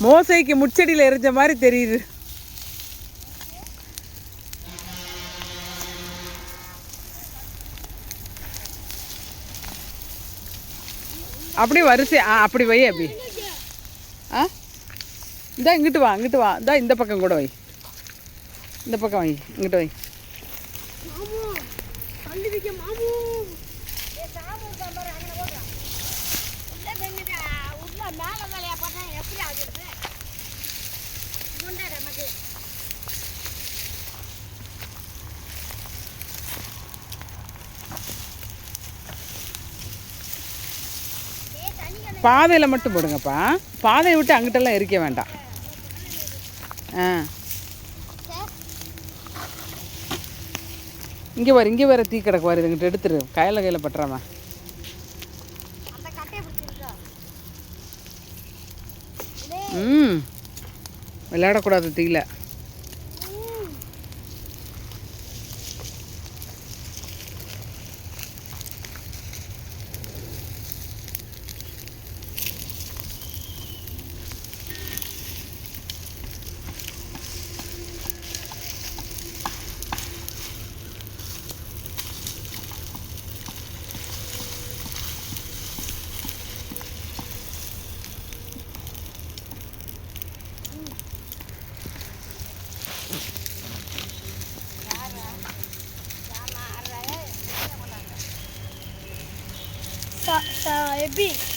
மோசைக்கு முச்செடியில் எரிஞ்ச மாதிரி தெரியுது. அப்படி வரிசை அப்படி வை. அப்படி இந்தா இங்கிட்டு வா, இங்கிட்டு வா. இந்தா இந்த பக்கம் கூட வை, இந்த பக்கம் வை, இங்கிட்டு வை. பாதையில் மட்டும் போடுங்கப்பா, பாதையை விட்டு அங்கிட்டெல்லாம் எரிக்க வேண்டாம். இங்கே வர, இங்கே வேறு தீ கிடக்கு வர, இதுங்கிட்ட எடுத்துரு, கையில் பட்டுறாம. விளையாடக்கூடாது தீயில. Sa Ebi.